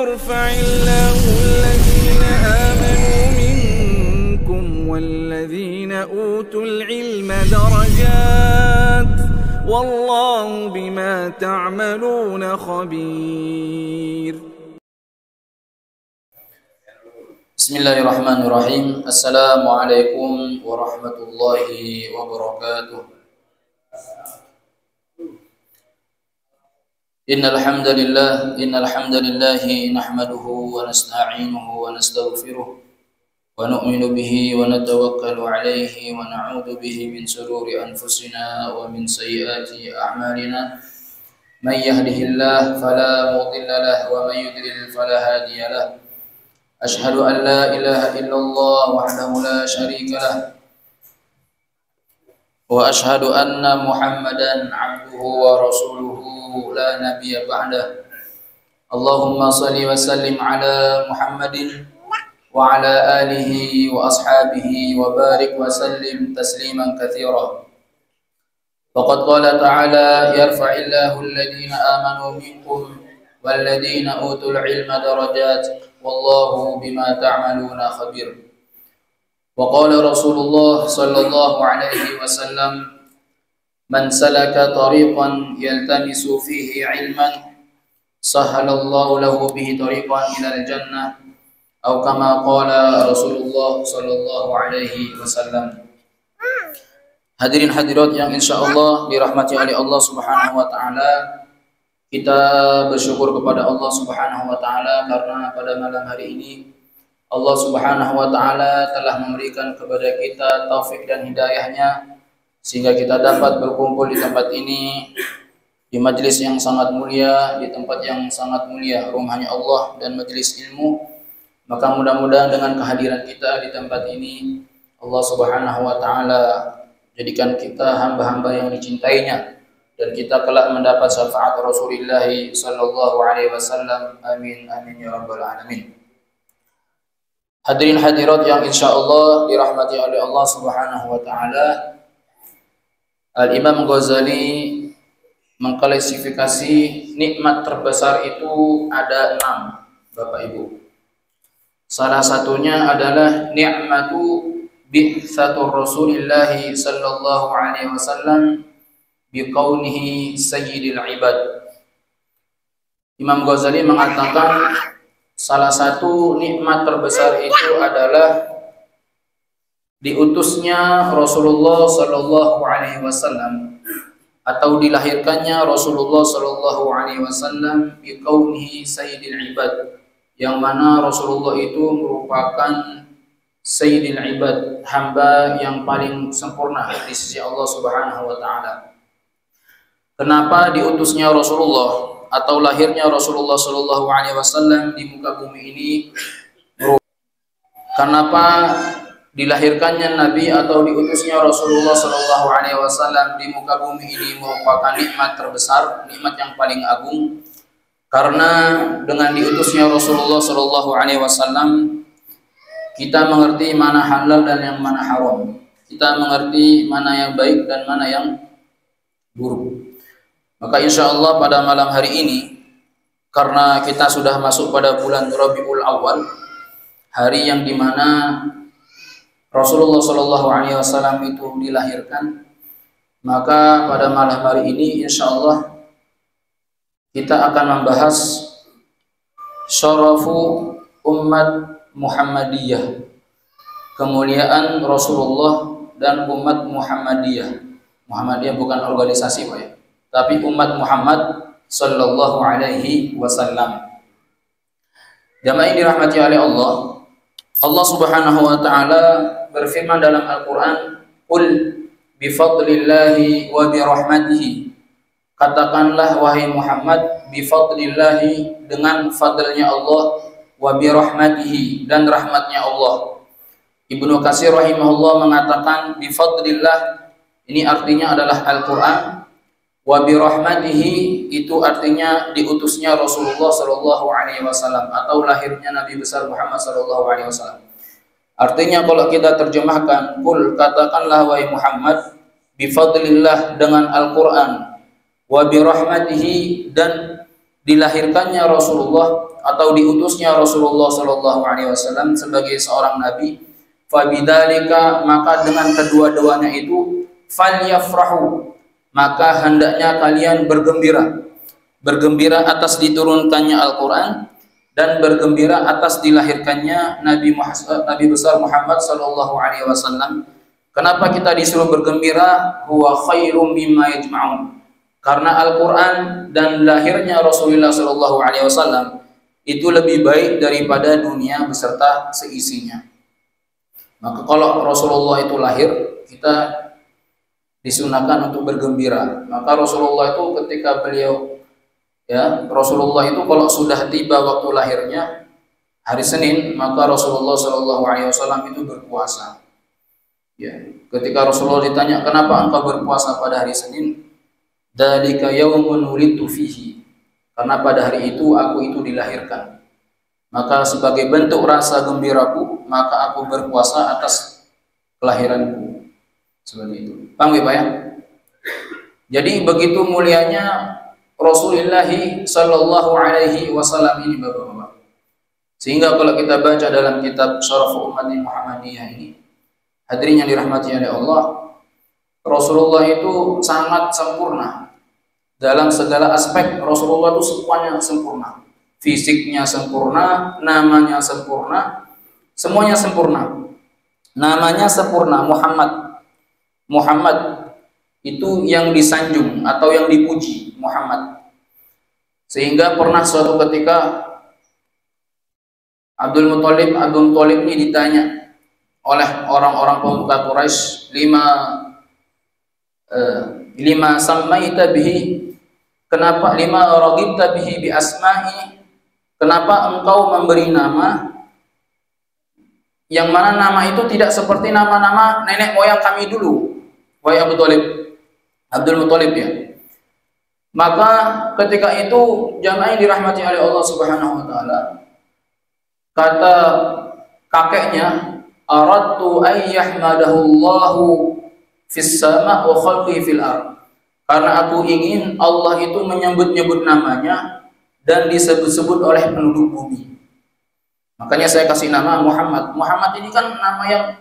يرفع الله الذين آمنوا منكم والذين أوتوا العلم درجات والله بما تعملون خبير. Bismillahirrahmanirrahim. Assalamualaikum warahmatullahi wabarakatuh. Innal hamdalillah nahmaduhu wa nasta'inuhu wa nastaghfiruh wa nu'minu bihi wa natawakkalu alayhi wa na'udzu bihi min shururi anfusina wa min sayyiati a'malina. Man yahdihillahu fala mudilla lahu wa man yudlil fala hadiya lahu. Ashhadu an la ilaha illallah wahdahu la syarika lah wa ashhadu anna Muhammadan abduhu wa rasuluhu la nabiyya ba'dah. Allahumma salli wa sallim ala Muhammadin wa ala alihi wa ashabihi wa barik wa sallim tasliman katsira. Faqad qala ta'ala yarfa'illahu alladhina amanu minkum walladhina utul ilma darajat wallahu bima ta'maluna khabir. Wa qala Rasulullah sallallahu alaihi wasallam man salaka tariqan yaltamisu fihi ilman sahhalallahu lahu bihi tariqan ilal jannah atau kama qala Rasulullah sallallahu alaihi wasallam. Hadirin hadirat yang insyaallah dirahmati oleh Allah Subhanahu wa taala, kita bersyukur kepada Allah Subhanahu wa taala karena pada malam hari ini Allah Subhanahu wa taala telah memberikan kepada kita taufik dan hidayahnya sehingga kita dapat berkumpul di tempat ini, di majelis yang sangat mulia, di tempat yang sangat mulia, rumahnya Allah dan majelis ilmu. Maka mudah-mudahan dengan kehadiran kita di tempat ini Allah Subhanahu wa taala jadikan kita hamba-hamba yang dicintainya dan kita kelak mendapat syafaat Rasulullah sallallahu alaihi wasallam. Amin amin ya rabbal alamin. Hadirin hadirat yang insyaallah dirahmati oleh Allah Subhanahu wa taala, Al-Imam Ghazali mengklasifikasi nikmat terbesar itu ada 6, Bapak Ibu. Salah satunya adalah ni'matu bi'tsatur Rasulillah sallallahu alaihi wasallam biqaunihi sayyidil ibad. Imam Ghazali mengatakan salah satu nikmat terbesar itu adalah diutusnya Rasulullah sallallahu alaihi wasallam atau dilahirkannya Rasulullah sallallahu alaihi wasallam biqaunihi sayyidil ibad, yang mana Rasulullah itu merupakan sayyidil ibad, hamba yang paling sempurna di sisi Allah Subhanahu wa taala. Kenapa diutusnya Rasulullah atau lahirnya Rasulullah Shallallahu Alaihi Wasallam di muka bumi ini? Kenapa dilahirkannya Nabi atau diutusnya Rasulullah Shallallahu Alaihi Wasallam di muka bumi ini merupakan nikmat terbesar, nikmat yang paling agung? Karena dengan diutusnya Rasulullah Shallallahu Alaihi Wasallam kita mengerti mana halal dan yang mana haram. Kita mengerti mana yang baik dan mana yang buruk. Maka insya Allah pada malam hari ini, karena kita sudah masuk pada bulan Rabiul Awal, hari yang dimana Rasulullah Shallallahu Alaihi Wasallam itu dilahirkan, maka pada malam hari ini insya Allah kita akan membahas syarafu umat Muhammadiyah, kemuliaan Rasulullah dan umat Muhammadiyah. Muhammadiyah bukan organisasi, Pak ya, tapi umat Muhammad sallallahu alaihi wasallam. Jamaah yang dirahmati oleh Allah, Allah Subhanahu wa taala berfirman dalam Al-Qur'an, "Qul bi fadlillahi wa bi rahmatihi." Katakanlah wahai Muhammad, bi fadlillahi, dengan fadlnya Allah, wa bi rahmatihi, dan rahmatnya Allah. Ibnu Katsir rahimahullah mengatakan bi fadlillah ini artinya adalah Al-Qur'an. Wa bi rahmatihi itu artinya diutusnya Rasulullah sallallahu alaihi wasallam atau lahirnya Nabi besar Muhammad sallallahu alaihi wasallam. Artinya kalau kita terjemahkan, qul, katakanlah wahai Muhammad, bi fadlillah, dengan Al-Qur'an, wa bi rahmatihi, dan dilahirkannya Rasulullah atau diutusnya Rasulullah Shallallahu Alaihi Wasallam sebagai seorang nabi, fabidzalika, maka dengan kedua-duanya itu, falyafrahu, maka hendaknya kalian bergembira atas diturunkannya Al-Quran dan bergembira atas dilahirkannya Nabi besar Muhammad Shallallahu Alaihi Wasallam. Kenapa kita disuruh bergembira? Huwa khairum mimma yajma'un. Karena Al-Quran dan lahirnya Rasulullah Shallallahu Alaihi Wasallam itu lebih baik daripada dunia beserta seisinya. Maka kalau Rasulullah itu lahir, kita disunahkan untuk bergembira. Maka Rasulullah itu ketika beliau, Rasulullah itu kalau sudah tiba waktu lahirnya hari Senin, maka Rasulullah Shallallahu Alaihi Wasallam itu berpuasa. Ketika Rasulullah ditanya, kenapa engkau berpuasa pada hari Senin? Dzalika yaumun wulidtu fihi, karena pada hari itu aku itu dilahirkan. Maka sebagai bentuk rasa gembiraku, maka aku berpuasa atas kelahiranku. Seperti itu. Paham ya Pak ya? Jadi begitu mulianya Rasulullah Sallallahu Alaihi Wasallam ini Bapak-bapak. Sehingga kalau kita baca dalam kitab Syaraf Ummati Muhammadiyah ini, hadirin yang dirahmati oleh Allah, Rasulullah itu sangat sempurna dalam segala aspek. Rasulullah itu semuanya sempurna, fisiknya sempurna, namanya sempurna, semuanya sempurna. Namanya sempurna, Muhammad itu yang disanjung atau yang dipuji, Muhammad. Sehingga pernah suatu ketika Abdul Muthalib ini ditanya oleh orang-orang pemuka Quraisy, lima sammaita bihi, kenapa lima raghibta bihi bi asma'i, kenapa engkau memberi nama yang mana nama itu tidak seperti nama-nama nenek moyang kami dulu, wahai Abdul Muthalib ya. Maka ketika itu jamaah yang dirahmati oleh Allah Subhanahu wa taala, kata kakeknya, aradtu ayyahmadahullahu fis sama wa khalqi fil ard, karena aku ingin Allah itu menyebut-nyebut namanya dan disebut-sebut oleh penduduk bumi. Makanya saya kasih nama Muhammad. Muhammad ini kan nama yang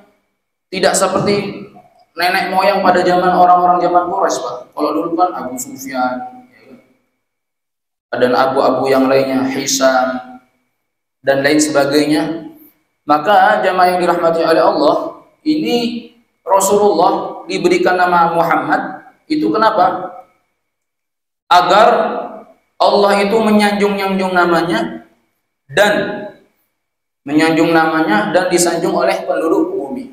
tidak seperti nenek moyang pada zaman orang-orang zaman Quraisy, Pak. Kalau dulu kan Abu Sufyan, dan abu-abu yang lainnya, Hisam dan lain sebagainya. Maka jamaah yang dirahmati oleh Allah, ini Rasulullah diberikan nama Muhammad itu kenapa? Agar Allah itu menyanjung-nyanjung namanya dan disanjung oleh penduduk bumi.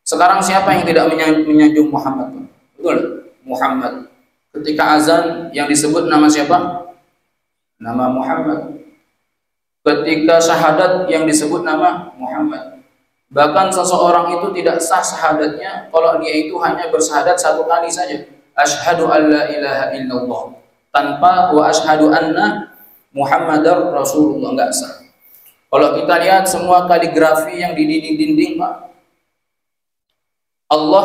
Sekarang siapa yang tidak menyanjung Muhammad? Betul, Muhammad. Ketika azan yang disebut nama siapa? Nama Muhammad. Ketika syahadat yang disebut nama Muhammad. Bahkan seseorang itu tidak sah syahadatnya kalau dia itu hanya bersyahadat satu kali saja. Asyhadu an la ilaha illallah, tanpa wa asyhadu anna Muhammadar Rasulullah, enggak sah. Kalau kita lihat semua kaligrafi yang di dinding-dinding, Pak, Allah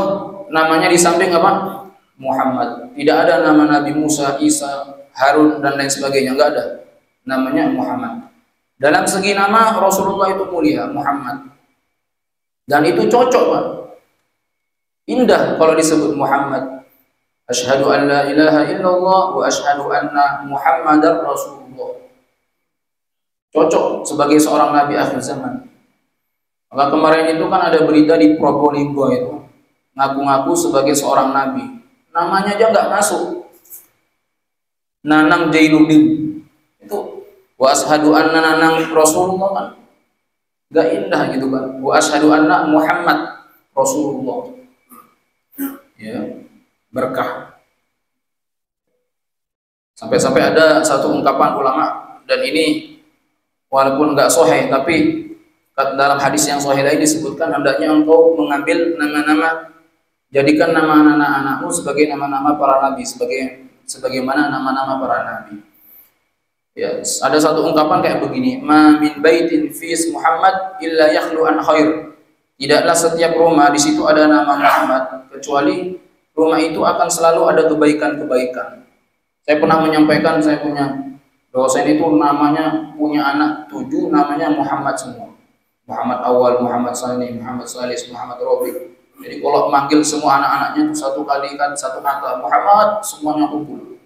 namanya di samping apa? Muhammad. Tidak ada nama Nabi Musa, Isa, Harun dan lain sebagainya, enggak ada. Namanya Muhammad. Dalam segi nama Rasulullah itu mulia, Muhammad. Dan itu cocok, Pak. Indah kalau disebut Muhammad. Asyhadu an la ilaha illallah wa asyhadu anna Muhammadar Rasulullah. Cocok sebagai seorang nabi akhir zaman. Maka kemarin itu kan ada berita di Probolinggo itu, ngaku-ngaku sebagai seorang nabi. Namanya aja nggak masuk. Nanang Jainuddin. Itu wa asyhadu anna Nanang Rasulullah kan. Gak indah gitu kan. Wa asyhadu anna Muhammad Rasulullah. Ya, berkah. Sampai-sampai ada satu ungkapan ulama, dan ini walaupun enggak sahih, tapi dalam hadis yang sahih lain disebutkan, hendaknya engkau mengambil nama-nama, jadikan nama anak-anakmu sebagai nama-nama para nabi, sebagaimana nama-nama para nabi. Ya, ada satu ungkapan kayak begini, ma min baitin fi Muhammad illa yakhlu an khair. Tidaklah setiap rumah di situ ada nama Muhammad kecuali rumah itu akan selalu ada kebaikan-kebaikan. Saya pernah menyampaikan, saya punya Dosen itu namanya punya anak 7, namanya Muhammad semua. Muhammad Awal, Muhammad Sani, Muhammad Salis, Muhammad Robi. Jadi kalau manggil semua anak-anaknya itu satu kali kan satu kata Muhammad, semuanya kumpul.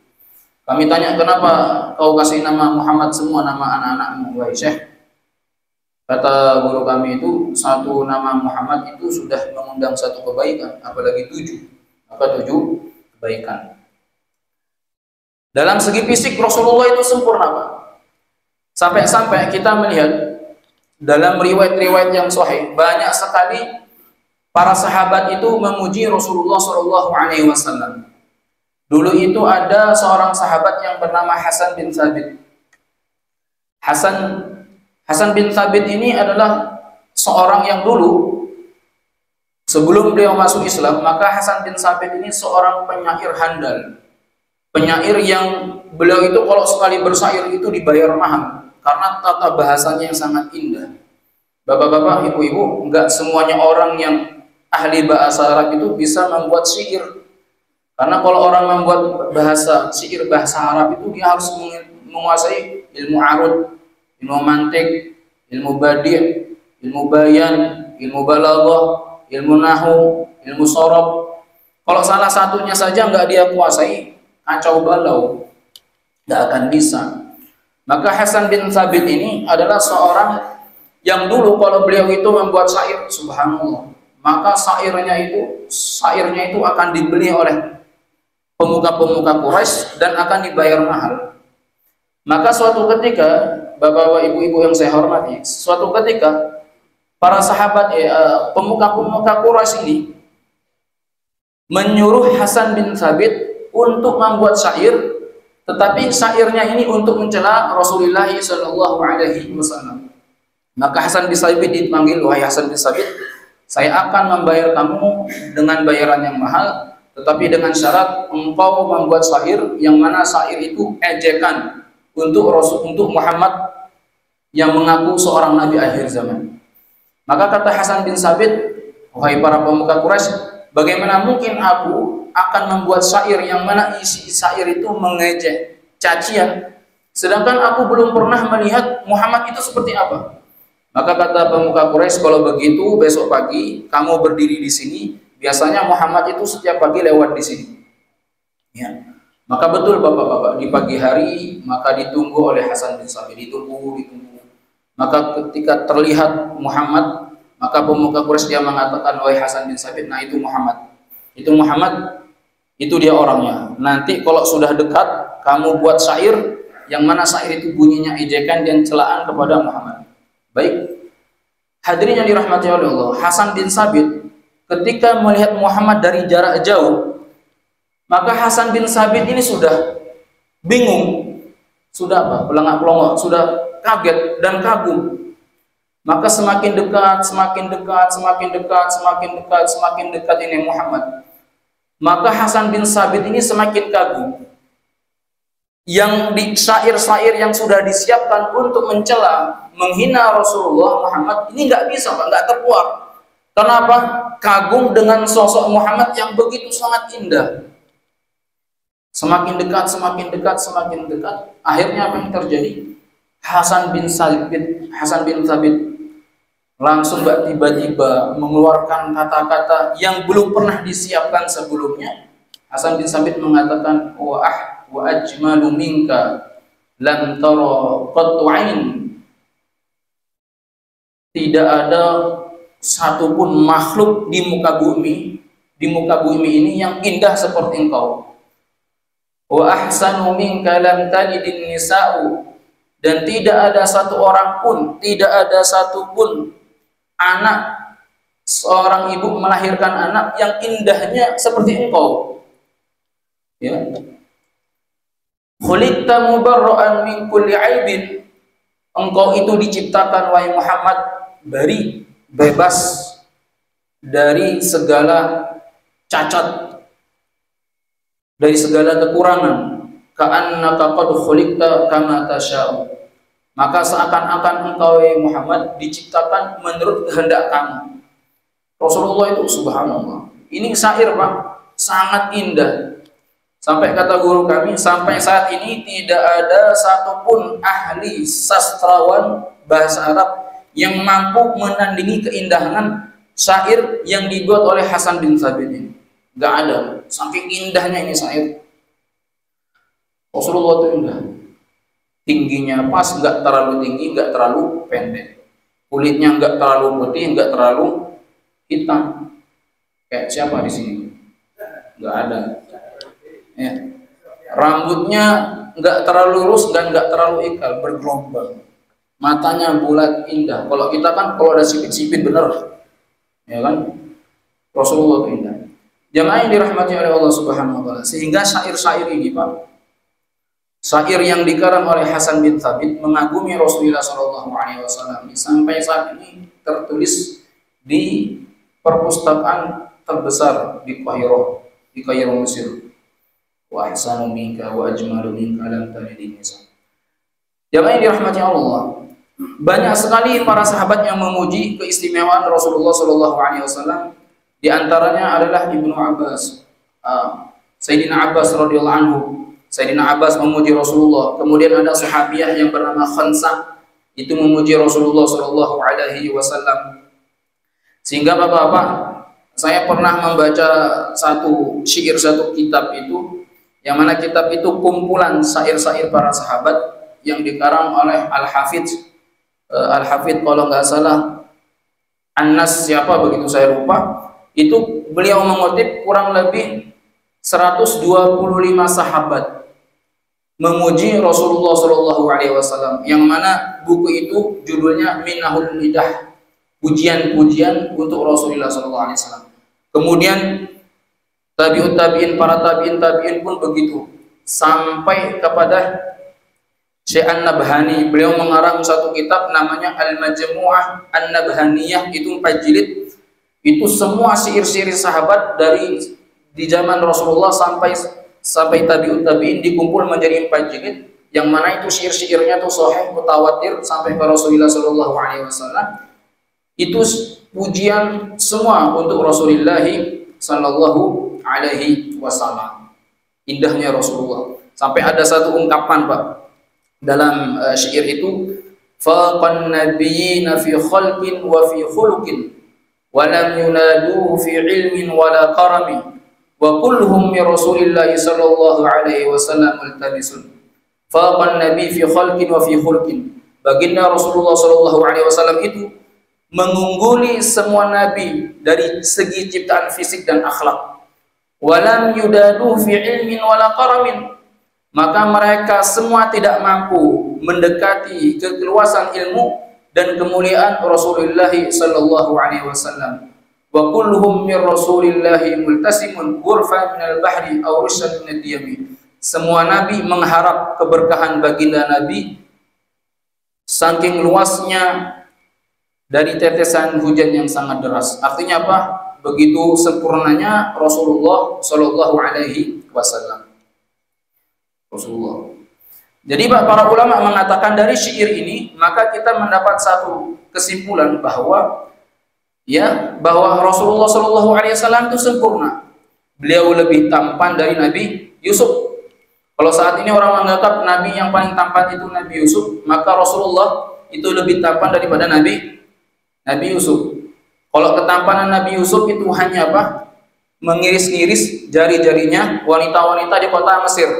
Kami tanya, kenapa kau kasih nama Muhammad semua nama anak-anakmu, wahai Syekh? Kata guru kami itu, satu nama Muhammad itu sudah mengundang satu kebaikan, apalagi 7. Maka 7 kebaikan. Dalam segi fisik Rasulullah itu sempurna, Pak. Sampai-sampai kita melihat dalam riwayat-riwayat yang sahih, banyak sekali para sahabat itu memuji Rasulullah SAW. Dulu itu ada seorang sahabat yang bernama Hasan bin Thabit. Hasan bin Thabit ini adalah seorang yang dulu sebelum beliau masuk Islam, maka Hasan bin Thabit ini seorang penyair handal. Penyair yang beliau itu kalau sekali bersair itu dibayar mahal karena tata bahasanya yang sangat indah. Bapak-bapak, ibu-ibu, enggak semuanya orang yang ahli bahasa Arab itu bisa membuat syair. Karena kalau orang membuat syair bahasa Arab itu dia harus menguasai ilmu arud, ilmu mantik, ilmu badi', ilmu bayan, ilmu balaghah, ilmu nahwu, ilmu sorob. Kalau salah satunya saja enggak dia kuasai, kacau balau, enggak akan bisa. Maka Hasan bin Thabit ini adalah seorang yang dulu kalau beliau itu membuat syair, subhanallah, maka syairnya itu akan dibeli oleh pemuka-pemuka Quraisy dan akan dibayar mahal. Maka suatu ketika, bapak-bapak, ibu-ibu yang saya hormati, suatu ketika para sahabat pemuka-pemuka Quraisy ini menyuruh Hasan bin Thabit untuk membuat syair, tetapi syairnya ini untuk mencela Rasulullah SAW. Maka Hasan bin Thabit dipanggil, wahai Hasan bin Thabit, saya akan membayar kamu dengan bayaran yang mahal, tetapi dengan syarat engkau membuat syair yang mana syair itu ejekan untuk Muhammad yang mengaku seorang nabi akhir zaman. Maka kata Hasan bin Thabit, wahai para pemuka Quraisy, bagaimana mungkin aku akan membuat syair yang mana isi syair itu mengejek, cacian, sedangkan aku belum pernah melihat Muhammad itu seperti apa. Maka kata pemuka Quraisy, kalau begitu besok pagi kamu berdiri di sini, biasanya Muhammad itu setiap pagi lewat di sini. Ya. Maka betul bapak-bapak, di pagi hari maka ditunggu oleh Hasan bin Thabit, ditunggu. Maka ketika terlihat Muhammad, maka pemuka Quraisy dia mengatakan, wahai Hasan bin Thabit, nah itu Muhammad. Itu Muhammad, itu dia orangnya. Nanti kalau sudah dekat, kamu buat syair yang mana syair itu bunyinya ejekan dan celaan kepada Muhammad. Baik, hadirin yang dirahmati oleh Allah, Hasan bin Thabit ketika melihat Muhammad dari jarak jauh, maka Hasan bin Thabit ini sudah bingung, sudah pelengak-pelongok, sudah kaget dan kagum. Maka semakin dekat ini Muhammad, maka Hasan bin Thabit ini semakin kagum. Yang di syair-syair yang sudah disiapkan untuk mencela, menghina Rasulullah Muhammad ini nggak bisa, Pak, nggak terkuat. Kenapa? Kagum dengan sosok Muhammad yang begitu sangat indah. Semakin dekat. Akhirnya apa yang terjadi? Hasan bin Thabit langsung tiba-tiba mengeluarkan kata-kata yang belum pernah disiapkan sebelumnya. Hasan bin Thabit mengatakan, wa ajmalu minka lam tara qattu ain. Tidak ada satupun makhluk di muka bumi ini yang indah seperti engkau. Wa ahsanu minka lam talidin nisa'u. Dan tidak ada satu orang pun, tidak ada satupun anak, seorang ibu melahirkan anak yang indahnya seperti engkau. Ya. Khuliqta mubarra'an min kulli aibin. Engkau itu diciptakan, wahai Muhammad, bebas dari segala cacat, dari segala kekurangan. Ka'annaka qad khuliqta kama tasya'u. Maka seakan-akan engkau, wahai Muhammad, diciptakan menurut kehendak kamu. Rasulullah itu subhanallah. Ini syair, Pak, sangat indah. Sampai kata guru kami, sampai saat ini tidak ada satupun ahli sastrawan bahasa Arab yang mampu menandingi keindahan syair yang dibuat oleh Hasan bin Thabit ini. Gak ada. Saking indahnya ini syair. Rasulullah itu indah. Tingginya pas, nggak terlalu tinggi, nggak terlalu pendek. Kulitnya nggak terlalu putih, nggak terlalu hitam. Kayak siapa di sini? Nggak ada. Ya. Rambutnya nggak terlalu lurus dan nggak terlalu ikal, bergelombang. Matanya bulat indah. Kalau kita kan kalau ada sipit-sipit bener, ya kan? Rasulullah itu indah. Jamaah yang dirahmati oleh Allah Subhanahu Wa Taala. Sehingga syair-syair ini, Pak, syair yang dikarang oleh Hasan bin Thabit mengagumi Rasulullah Shallallahu Alaihi Wasallam sampai saat ini tertulis di perpustakaan terbesar di Kairo Mesir. Wa ahsanu minka wa ajmalu minka lam talidin nisa. Jamaah yang dirahmati Allah, banyak sekali para sahabat yang memuji keistimewaan Rasulullah Shallallahu Alaihi Wasallam. Di antaranya adalah Ibnu Abbas, Sayyidina Abbas radhiyallahu anhu. Sayyidina Abbas memuji Rasulullah. Kemudian ada sahabiah yang bernama Khansah, itu memuji Rasulullah Shallallahu Alaihi Wasallam. Sehingga bapak-bapak, saya pernah membaca satu kitab itu, yang mana kitab itu kumpulan syair-syair para sahabat yang dikarang oleh Al-Hafidz kalau nggak salah An-Nas siapa begitu saya lupa. Itu beliau mengutip kurang lebih 125 sahabat memuji Rasulullah Shallallahu Alaihi Wasallam, yang mana buku itu judulnya Minahul Midah, pujian-pujian untuk Rasulullah Shallallahu Alaihi Wasallam. Kemudian tabi'ut tabi'in, para tabi'in pun begitu, sampai kepada Syekh An-Nabhani. Beliau mengarang satu kitab namanya Al-Majmu'ah An-Nabhaniyah, itu 4 jilid. Itu semua syair-syair sahabat dari di zaman Rasulullah sampai tabi'ut tabi'in dikumpul menjadi 4 jilid, yang mana itu syair-syairnya itu sahih mutawatir sampai ke Rasulullah Shallallahu Alaihi Wasallam. Itu pujian semua untuk Rasulullah Shallallahu Alaihi Wasallam. Indahnya Rasulullah. Sampai ada satu ungkapan, Pak, dalam syair itu, faqan nabiyyina fi khalqin wa fi khuluqin wa lam yunaduhu fi ilmin wala karami wa kulluhum min Rasulillah sallallahu alaihi wasallam multabisun. Faqan nabi fi khalqin wa fi khuluqin. Baginda Rasulullah sallallahu alaihi wasallam itu mengungguli semua nabi dari segi ciptaan fisik dan akhlak. Walam yudadu fi ilmin wala karamin. Maka mereka semua tidak mampu mendekati keluasan ilmu dan kemuliaan Rasulullah sallallahu alaihi wasallam. Wa kulluhum min Rasulillah multasimun ghurfan minal bahri aw rushan minad diyami. Semua nabi mengharap keberkahan baginda Nabi saking luasnya dari tetesan hujan yang sangat deras. Artinya apa? Begitu sempurnanya Rasulullah sallallahu alaihi wasallam. Rasulullah. Jadi para ulama mengatakan dari syair ini maka kita mendapat satu kesimpulan bahwa Rasulullah Shallallahu Alaihi Wasallam itu sempurna. Beliau lebih tampan dari Nabi Yusuf. Kalau saat ini orang menganggap Nabi yang paling tampan itu Nabi Yusuf, maka Rasulullah itu lebih tampan daripada Nabi Yusuf. Kalau ketampanan Nabi Yusuf itu hanya apa? Mengiris-ngiris jari-jarinya wanita-wanita di kota Mesir.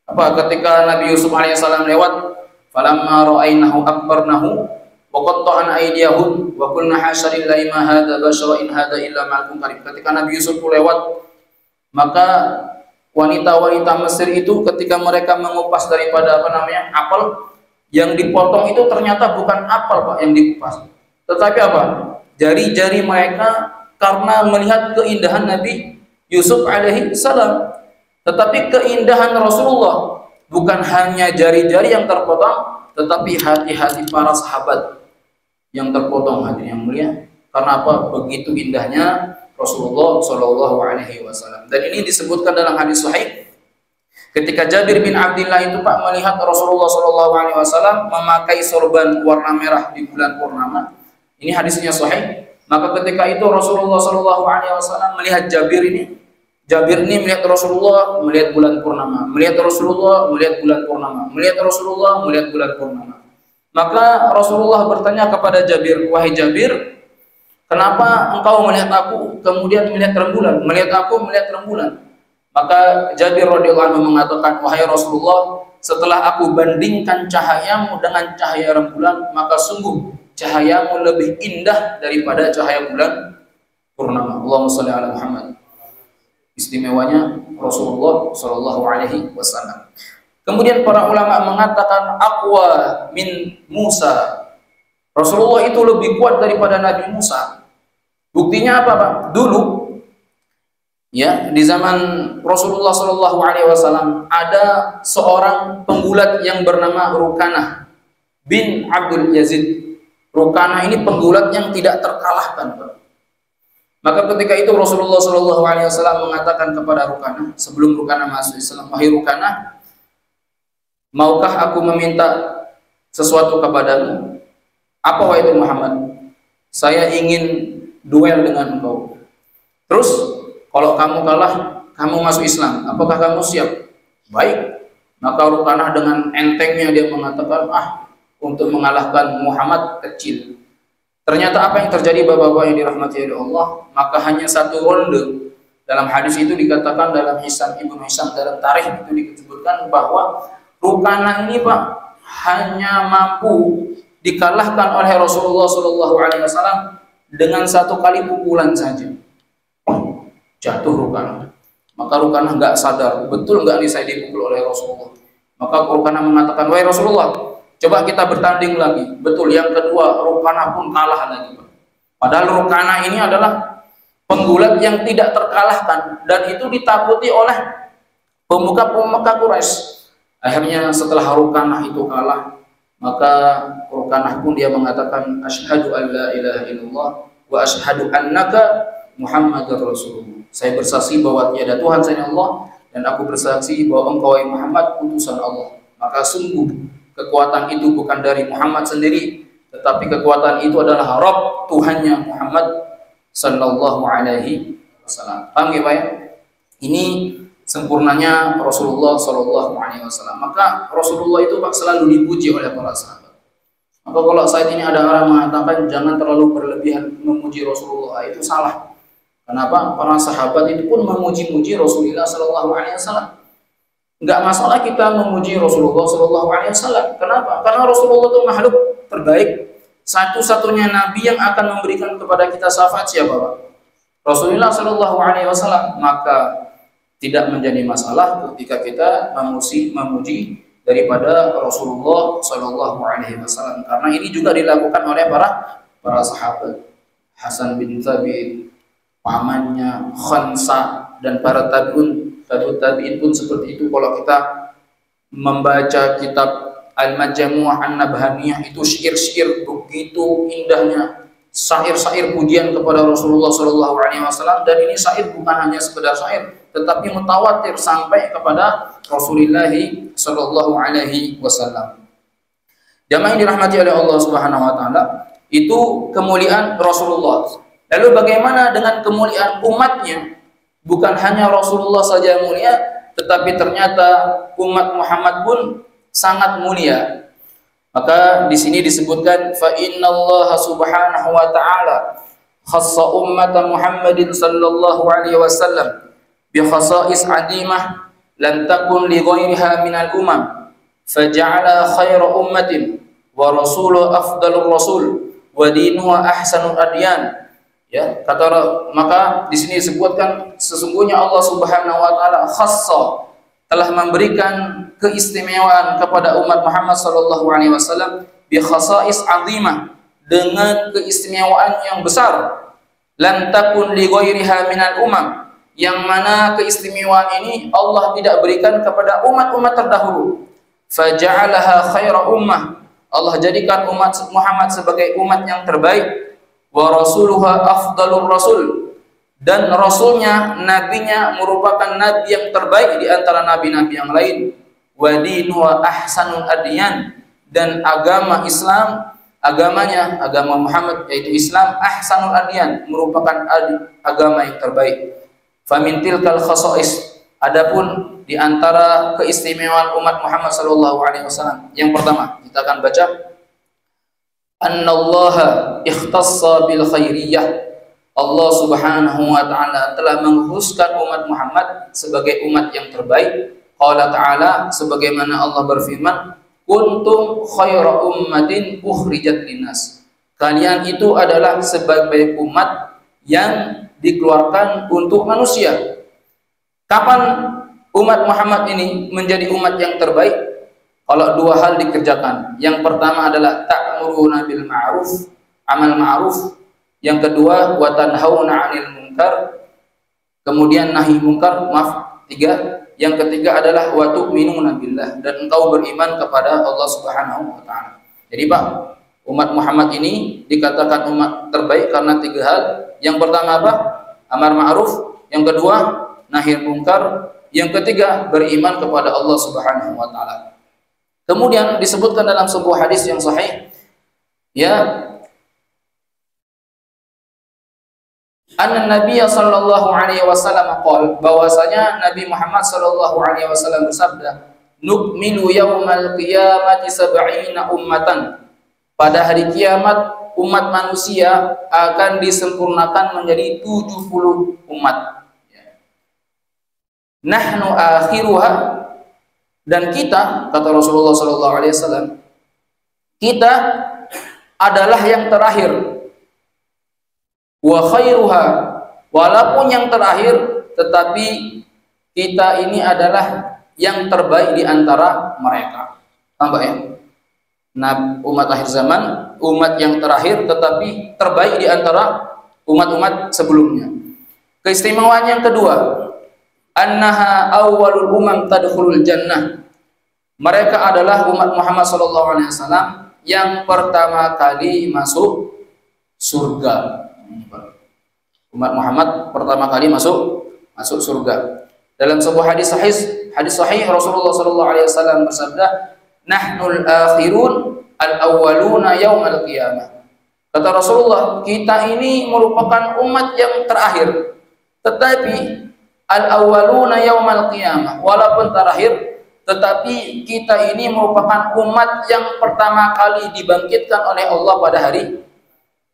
Ketika Nabi Yusuf alaihissalam lewat, falamma ra'ainahu akbarnahu wa qatta'na aydiyahum wa qulna hasya lillahi ma hadza bashara in hadza illa malakun karim. Ketika Nabi Yusuf lewat, maka wanita-wanita Mesir itu ketika mereka mengupas daripada apel yang dipotong itu ternyata bukan apel, Pak, yang dikupas, tetapi apa? Jari-jari mereka karena melihat keindahan Nabi Yusuf alaihi salam. Tetapi keindahan Rasulullah bukan hanya jari-jari yang terpotong, tetapi hati-hati para sahabat yang terpotong, hati yang mulia. Karena apa? Begitu indahnya Rasulullah Shallallahu Alaihi Wasallam. Dan ini disebutkan dalam hadis sahih. Ketika Jabir bin Abdullah itu, Pak, melihat Rasulullah Shallallahu Alaihi Wasallam memakai sorban warna merah di bulan purnama. Ini hadisnya sahih. Maka ketika itu Rasulullah Shallallahu Alaihi Wasallam melihat Jabir ini, Jabir ini melihat Rasulullah melihat bulan purnama, melihat Rasulullah melihat bulan purnama, melihat Rasulullah melihat bulan purnama. Maka Rasulullah bertanya kepada Jabir, "Wahai Jabir, kenapa engkau melihat aku kemudian melihat rembulan, melihat aku melihat rembulan?" Maka Jabir radhiyallahu anhu mengatakan, "Wahai Rasulullah, setelah aku bandingkan cahayamu dengan cahaya rembulan, maka sungguh cahayamu lebih indah daripada cahaya bulan purnama." Allahumma shalli ala Muhammad. Istimewanya Rasulullah Shallallahu Alaihi Wasallam. Kemudian para ulama mengatakan aqwa min Musa. Rasulullah itu lebih kuat daripada Nabi Musa. Buktinya apa, Pak? Dulu, ya, di zaman Rasulullah Shallallahu Alaihi Wasallam ada seorang penggulat yang bernama Rukanah bin Abdul Yazid. Rukanah ini penggulat yang tidak terkalahkan, Pak. Maka ketika itu Rasulullah Shallallahu Alaihi Wasallam mengatakan kepada Rukanah, sebelum Rukanah masuk Islam, "Wahai Rukanah, maukah aku meminta sesuatu kepadamu?" "Apa wahai Muhammad?" "Saya ingin duel dengan engkau. Terus kalau kamu kalah, kamu masuk Islam. Apakah kamu siap?" "Baik." Maka Rukanah dengan entengnya dia mengatakan, untuk mengalahkan Muhammad kecil. Ternyata apa yang terjadi bapak-bapak yang dirahmati oleh Allah, maka hanya satu ronde. Dalam hadis itu dikatakan dalam Ibnu Hisham dalam tarikh itu disebutkan bahwa Rukanah ini, Pak, hanya mampu dikalahkan oleh Rasulullah Shallallahu Alaihi Wasallam dengan satu kali pukulan saja. Jatuh Rukanah. Maka Rukanah nggak sadar, betul nggak nih saya dipukul oleh Rasulullah. Maka Rukanah mengatakan, "Wahai Rasulullah, coba kita bertanding lagi." Betul, yang kedua Rukanah pun kalah lagi. Padahal Rukanah ini adalah penggulat yang tidak terkalahkan dan itu ditakuti oleh pemuka-pemuka Quraisy. Akhirnya setelah Rukanah itu kalah, maka Rukanah pun dia mengatakan, "Asyhadu an la ilaha illallah wa asyhadu annaka Muhammadar Rasulullah." Saya bersaksi bahwa tiada Tuhan selain Allah dan aku bersaksi bahwa engkau Muhammad utusan Allah. Maka sungguh kekuatan itu bukan dari Muhammad sendiri, tetapi kekuatan itu adalah Rabb Tuhannya Muhammad Sallallahu Alaihi Wasallam. Paham ya, Pak? Ini sempurnanya Rasulullah Sallallahu Alaihi Wasallam. Maka Rasulullah itu, Pak, selalu dipuji oleh para sahabat. Maka kalau saat ini ada orang mengatakan jangan terlalu berlebihan memuji Rasulullah, itu salah. Kenapa? Para sahabat itu pun memuji-muji Rasulullah Sallallahu Alaihi Wasallam. Enggak masalah kita memuji Rasulullah Shallallahu Alaihi Wasallam. Kenapa? Karena Rasulullah itu makhluk terbaik, satu-satunya Nabi yang akan memberikan kepada kita syafaat. Siapa, Pak? Rasulullah Shallallahu Alaihi Wasallam. Maka tidak menjadi masalah ketika kita memuji daripada Rasulullah Shallallahu Alaihi Wasallam. Karena ini juga dilakukan oleh para sahabat. Hasan bin Thabit, pamannya Khansa, dan para tabi'in pun seperti itu. Kalau kita membaca kitab Al-Majmu'ah An-Nabhaniyah, itu syair-syair begitu indahnya, syair-syair pujian kepada Rasulullah Shallallahu Alaihi Wasallam. Dan ini syair bukan hanya sekedar syair, tetapi mutawatir sampai kepada Rasulullah Shallallahu Alaihi Wasallam. Jamaah yang dirahmati oleh Allah Subhanahu Wa Taala, itu kemuliaan Rasulullah. Lalu bagaimana dengan kemuliaan umatnya? Bukan hanya Rasulullah saja mulia, tetapi ternyata umat Muhammad pun sangat mulia. Maka di sini disebutkan, fa innallaha subhanahu wa ta'ala khassa ummat Muhammadin sallallahu alaihi wasallam bi khasa'is 'azimah lam takun li ghairiha minal umam, faja'ala khayra ummatin wa rasuluhu afdalur rasul wa dinuhu ahsanul adyan. Ya, maka di sini disebutkan sesungguhnya Allah Subhanahu wa taala khassa, telah memberikan keistimewaan kepada umat Muhammad sallallahu alaihi wasallam bi khasa'is 'azimah, dengan keistimewaan yang besar, lam takun li ghairiha minal umam, yang mana keistimewaan ini Allah tidak berikan kepada umat-umat terdahulu. Faja'alaha khaira ummah, Allah jadikan umat Muhammad sebagai umat yang terbaik. Wa rasuluha afdalur rasul, dan rasulnya, nabinya merupakan nabi yang terbaik di antara nabi-nabi yang lain. Wa dinuhu ahsanul adyan, dan agama Islam, agama Muhammad yaitu Islam, ahsanul adyan, merupakan agama yang terbaik. Famin tilkal khasa'is, adapun di antara keistimewaan umat Muhammad sallallahu alaihi wasallam, yang pertama kita akan baca, annallaha ikhtassa bil khairiyah. Allah Subhanahu wa taala telah mengkhususkan umat Muhammad sebagai umat yang terbaik. Qala ta'ala, sebagaimana Allah berfirman, kuntum khaira ummatin ukhrijat linnas. Kalian itu adalah sebagai umat yang dikeluarkan untuk manusia. Kapan umat Muhammad ini menjadi umat yang terbaik? Kalau dua hal dikerjakan. Yang pertama adalah ta'muruna bil ma'ruf, amal ma'ruf. Yang kedua, wa tanhauna 'anil munkar. Kemudian nahi munkar, maaf, 3. Yang ketiga adalah wa tu'minuna billah, dan engkau beriman kepada Allah Subhanahu wa taala. Jadi Pak, umat Muhammad ini dikatakan umat terbaik karena 3 hal. Yang pertama apa? Amar ma'ruf. Yang kedua, nahi munkar. Yang ketiga, beriman kepada Allah Subhanahu wa taala. Kemudian disebutkan dalam sebuah hadis yang sahih, ya, anna Nabi sallallahu alaihi wasallam qol, bahwasanya Nabi Muhammad sallallahu alaihi wasallam bersabda, nukmilu yaumal qiyamati 70 ummatan. Pada hari kiamat umat manusia akan disempurnakan menjadi 70 umat. Nahnu akhiruha, dan kita, kata Rasulullah sallallahu alaihi wasallam, kita adalah yang terakhir. Wa khairuha, walaupun yang terakhir, tetapi kita ini adalah yang terbaik di antara mereka. Nampak ya? Nah, umat akhir zaman, umat yang terakhir tetapi terbaik di antara umat-umat sebelumnya. Keistimewaan yang kedua, annaha awwalul umam tadkhulul jannah. Mereka adalah umat Muhammad sallallahu alaihi wasallam yang pertama kali masuk surga. Umat Muhammad pertama kali masuk surga. Dalam sebuah hadis sahih Rasulullah sallallahu alaihi wasallam bersabda, nahnul akhirun al-awwaluna yaumal qiyamah. Kata Rasulullah, kita ini merupakan umat yang terakhir, tetapi al-awwaluna yaumal qiyamah, walaupun terakhir, tetapi kita ini merupakan umat yang pertama kali dibangkitkan oleh Allah pada hari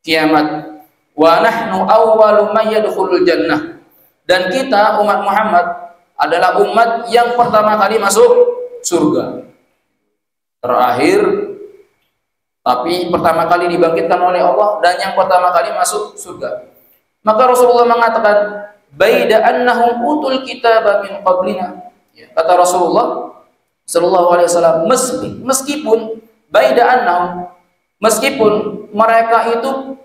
kiamat. Wa nahnu awwalu may yadkhulul jannah, dan kita umat Muhammad adalah umat yang pertama kali masuk surga. Terakhir tapi pertama kali dibangkitkan oleh Allah dan yang pertama kali masuk surga. Maka Rasulullah mengatakan, baida annahum utul kitaba min qablina. Kata Rasulullah sallallahu alaihi wasallam, meskipun baida annahum, meskipun mereka itu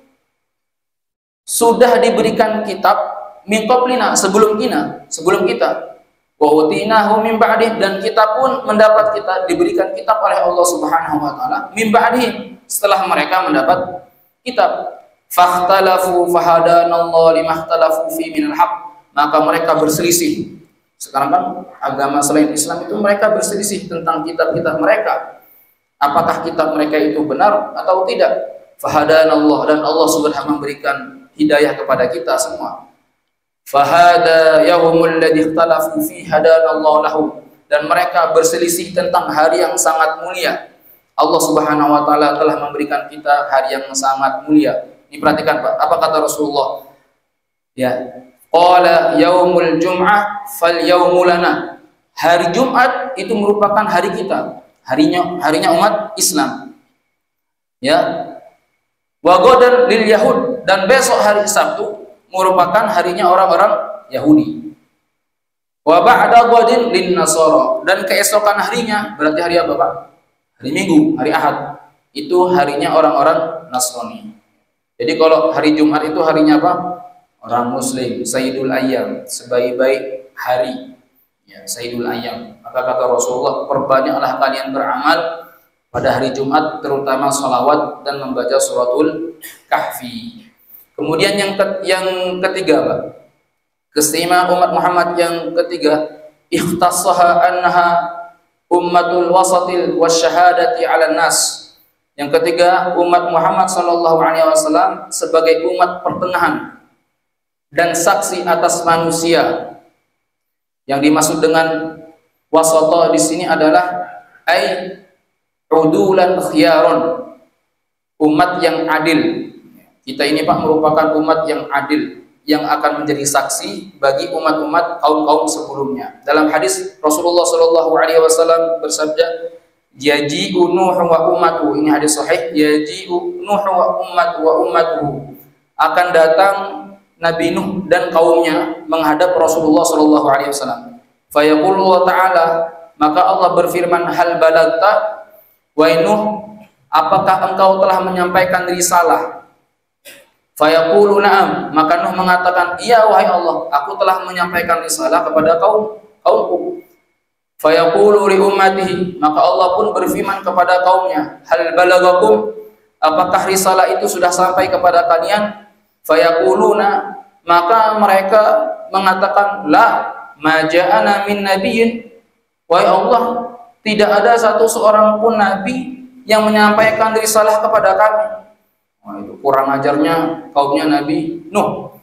sudah diberikan kitab min qablina, sebelum kita, wa utinahu min ba'dih, dan kita pun diberikan kitab oleh Allah Subhanahu wa taala min ba'dih, setelah mereka mendapat kitab. Fakhtalafu fahadanallahu limahtalafu fi minal haq, maka mereka berselisih. Sekarang kan agama selain Islam itu mereka berselisih tentang kitab-kitab mereka, apakah kitab mereka itu benar atau tidak. Fahadanallah, dan Allah Subhanahu memberikan hidayah kepada kita semua. Fahada yaumul ladzi ikhtalafu fi hadanallahu lahu, dan mereka berselisih tentang hari yang sangat mulia. Allah Subhanahu wa taala telah memberikan kita hari yang sangat mulia. Ini perhatikan Pak, apa kata Rasulullah? Ya, qala yaumul jum'ah fal yaumul lana. Hari Jumat itu merupakan hari kita, harinya umat Islam. Ya. Wa ghadan lil yahud, dan besok hari Sabtu merupakan harinya orang-orang Yahudi. Wa ba'da ghadin lin nasara, dan keesokan harinya berarti hari apa Pak? Hari Minggu, hari Ahad, itu harinya orang-orang Nasrani. Jadi kalau hari Jumat itu harinya apa? Orang Muslim, Sayyidul Ayyam, sebaik-baik hari. Ya, Sayyidul Ayyam. Maka kata Rasulullah, perbanyaklah kalian beramal pada hari Jumat, terutama salawat dan membaca suratul Kahfi. Kemudian yang ketiga Pak, keistimewaan umat Muhammad yang ketiga, ikhtassaha annaha ummatul wasatil wasyahadati 'alan nas. Yang ketiga, umat Muhammad sallallahu alaihi wasallam sebagai umat pertengahan. dan saksi atas manusia. Yang dimaksud dengan wasata di sini adalah ai udulan khiyaron, umat yang adil. Kita ini Pak merupakan umat yang adil, yang akan menjadi saksi bagi umat-umat kaum-kaum sebelumnya. Dalam hadis Rasulullah Shallallahu Alaihi Wasallam bersabda, "Yaji'u Nuh wa ummatuhu." Ini hadis sahih. "Yaji'u Nuh wa ummatuhu." Akan datang Nabi Nuh dan kaumnya menghadap Rasulullah Shallallahu Alaihi Wasallam. Fayaqulu Ta'ala, maka Allah berfirman, "Hal balagta?" Wahai Nuh, apakah engkau telah menyampaikan risalah? Fayaqulu na'am, maka Nuh mengatakan, iya wahai Allah, aku telah menyampaikan risalah kepada kaumku. Fayaqulu li ummatihi, maka Allah pun berfirman kepada kaumnya, hal balagakum, apakah risalah itu sudah sampai kepada kalian? Fayaquluna, maka mereka mengatakan, la ma ja'ana min nabiyyin, wahai Allah, tidak ada satu seorang pun nabi yang menyampaikan risalah kepada kami. Nah, itu kurang ajarnya kaumnya Nabi Nuh.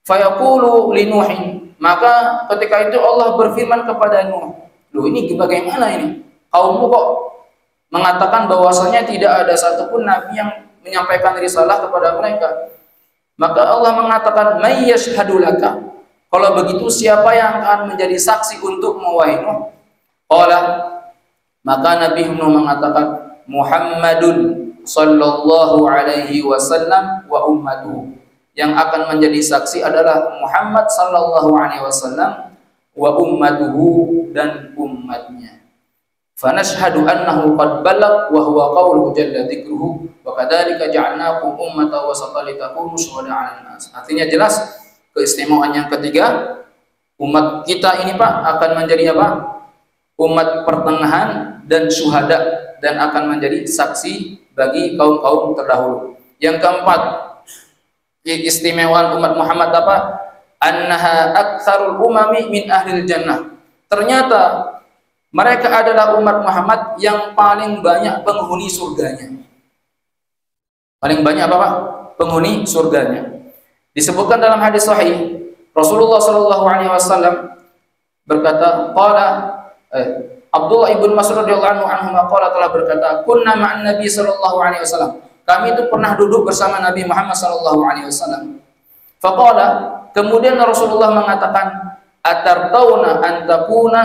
Fayaqulu li Nuhin, maka ketika itu Allah berfirman kepada Nuh, loh ini bagaimana ini? Kaummu kok mengatakan bahwasanya tidak ada satupun nabi yang menyampaikan risalah kepada mereka. Maka Allah mengatakan, may yashhadu laka, kalau begitu siapa yang akan menjadi saksi untuk wahai Nuh? Qala, maka Nabi Nuh mengatakan, Muhammadun sallallahu alaihi wasallam wa ummatuhu. Yang akan menjadi saksi adalah Muhammad sallallahu alaihi wasallam wa ummatuhu, dan umatnya. Fanashhadu annahu qad balagha wa huwa qawluhu jalla dzikruhu wa kadzalika ja'alnakum ummatan wasatan litakunu syuhada'a 'alan nas. Artinya jelas keistimewaan yang ketiga, umat kita ini Pak akan menjadi apa? Umat pertengahan dan syuhada, dan akan menjadi saksi bagi kaum-kaum terdahulu. Yang keempat, keistimewaan umat Muhammad apa? Annaha aktsarul umami min ahlil jannah. Ternyata mereka adalah umat Muhammad yang paling banyak penghuni surganya. Paling banyak apa Pak? Penghuni surganya. Disebutkan dalam hadis sahih, Rasulullah Shallallahu Alaihi Wasallam berkata, Abdullah ibn Mas'ud radhiyallahu anhu telah berkata, kunna ma'an Nabi sallallahu alaihi wasallam. Kami itu pernah duduk bersama Nabi Muhammad sallallahu alaihi wasallam. Faqala, kemudian Rasulullah mengatakan, atartauna an takuna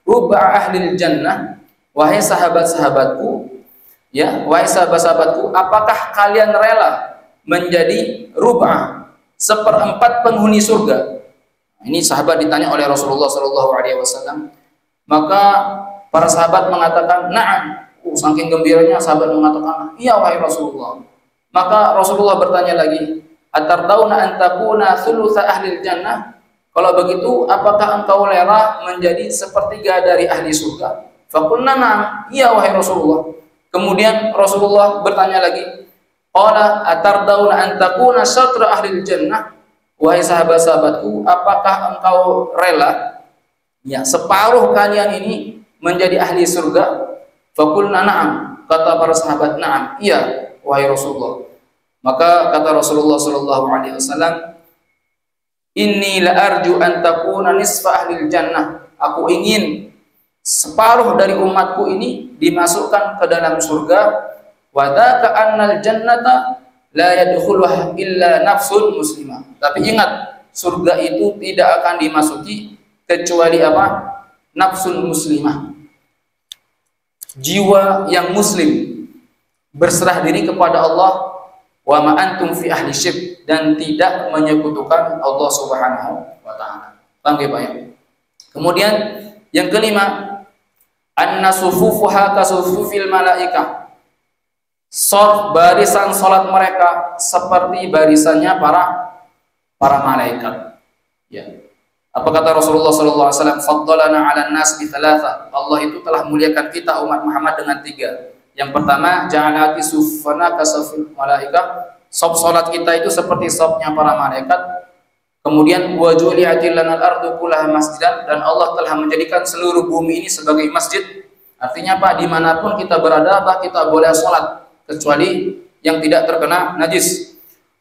rub'a ahlil jannah. Wahai sahabat-sahabatku, ya, wahai sahabat-sahabatku, apakah kalian rela menjadi rub'ah, seperempat penghuni surga? Ini sahabat ditanya oleh Rasulullah sallallahu alaihi wasallam. Maka para sahabat mengatakan, na'am. Saking gembiranya sahabat mengatakan, iya wahai Rasulullah. Maka Rasulullah bertanya lagi, atartauna an takuna thulutsa ahlil jannah? Kalau begitu, apakah engkau rela menjadi sepertiga dari ahli surga? Faqulna na'am, iya wahai Rasulullah. Kemudian Rasulullah bertanya lagi, qala atartauna an takuna syatra ahlil jannah? Wahai sahabat-sahabatku, apakah engkau rela, ya, separuh kalian ini menjadi ahli surga? Faqulna na'am, kata para sahabat, na'am, iya wahai Rasulullah. Maka kata Rasulullah sallallahu alaihi wasallam, inni la arju an takuna nisfa ahli jannah. Aku ingin separuh dari umatku ini dimasukkan ke dalam surga. Wa dzaka annal jannata la yadkhuluha illa nafsun muslimah. Tapi ingat, surga itu tidak akan dimasuki kecuali apa? Nafsun muslimah, jiwa yang muslim, berserah diri kepada Allah. Wa ma antum fi ahli syirk, dan tidak menyekutukan Allah Subhanahu wa taala. Paham ya Pak ya? Kemudian yang kelima, anna sufufuha kasufufil malaikah. Barisan salat mereka seperti barisannya para malaikat. Ya. Apa kata Rasulullah sallallahu alaihi wasallam? Faddalana 'alan nas bi thalatha. Allah itu telah muliakan kita umat Muhammad dengan 3. Yang pertama, ja'alati sufana kasafil malaikah. Sop salat kita itu seperti sopnya para malaikat. Kemudian wa juli'atil lanal ardu kullaha masjidan, dan Allah telah menjadikan seluruh bumi ini sebagai masjid. Artinya Pak, dimanapun kita berada, Pak, kita boleh salat kecuali yang tidak terkena najis.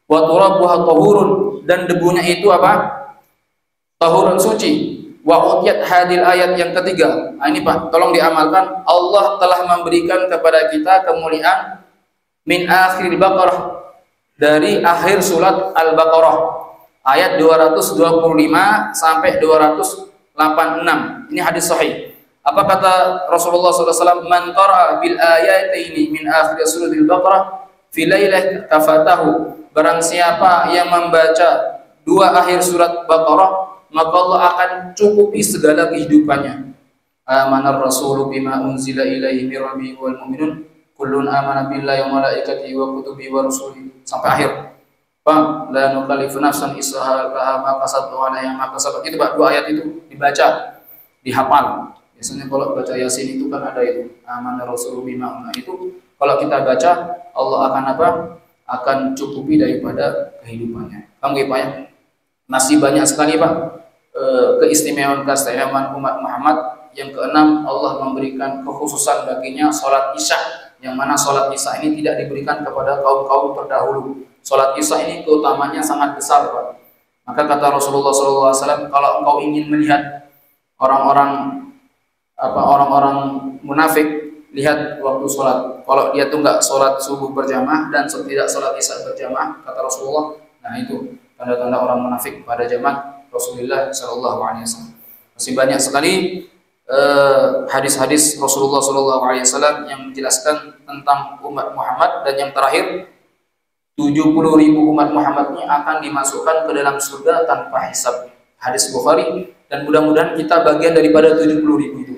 wa turabuha tahurun, dan debunya itu apa? Tahurun, suci. Wa utiyat hadil ayat yang ketiga. Nah, ini Pak, tolong diamalkan. Allah telah memberikan kepada kita kemuliaan min akhir Baqarah, dari akhir surat Al-Baqarah ayat 225 sampai 286. Ini hadis sahih. Apa kata Rasulullah SAW? Man qara'a bil ayataini min akhir surat Al-Baqarah fi lailah kafatahu. Barang siapa yang membaca dua akhir surat Baqarah, maka Allah akan cukupi segala kehidupannya. Amanar rasulu bima unzila ilaihi mir rabbihi wal mu'minun kullun amana billahi wa malaikatihi wa kutubihi wa rusulihi, sampai akhir. Bang, la nukallifu nafsan isaha laha ma kasabat wa alaiha ma kasabat. Itu Pak, dua ayat itu dibaca, dihafal. Biasanya kalau baca Yasin itu kan ada itu, amanar rasulu bima. Nah, itu kalau kita baca, Allah akan apa? Akan cukupi daripada kehidupannya. Paham nggih Pak ya? Masih banyak sekali Pak keistimewaan umat Muhammad. Yang keenam, Allah memberikan kekhususan baginya sholat isya, yang mana sholat isya ini tidak diberikan kepada kaum-kaum terdahulu. Sholat isya ini keutamanya sangat besar Pak. Maka kata Rasulullah SAW, kalau engkau ingin melihat orang-orang munafik, lihat waktu sholat. Kalau dia tuh nggak sholat subuh berjamaah dan tidak sholat isya berjamaah, kata Rasulullah, nah itu tanda-tanda orang munafik pada zaman Rasulullah SAW. Masih banyak sekali hadis-hadis Rasulullah SAW yang menjelaskan tentang umat Muhammad, dan yang terakhir 70.000 umat Muhammad ini akan dimasukkan ke dalam surga tanpa hisab. Hadis Bukhari, dan mudah-mudahan kita bagian daripada 70.000 itu.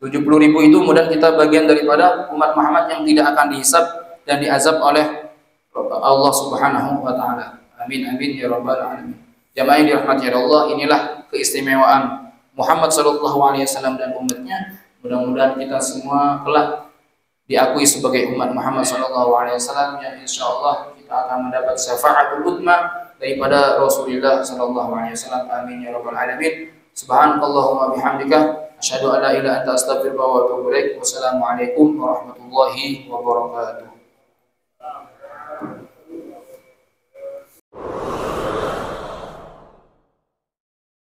70.000 itu mudah kita bagian daripada umat Muhammad yang tidak akan dihisab dan diazab oleh Allah Subhanahu wa taala. Amin amin ya rabbal alamin. Jamaah yang dirahmati Allah, inilah keistimewaan Muhammad SAW dan umatnya. Mudah-mudahan kita semua kelak diakui sebagai umat Muhammad SAW, yang insya Allah kita akan mendapat syafaatul utma daripada Rasulullah SAW. Amin ya rabbal alamin. Subhanakallahumma bihamdika asyhadu an la ilaha illa anta astaghfiruka wa atubu ilaik. Wassalamualaikum warahmatullahi wabarakatuh.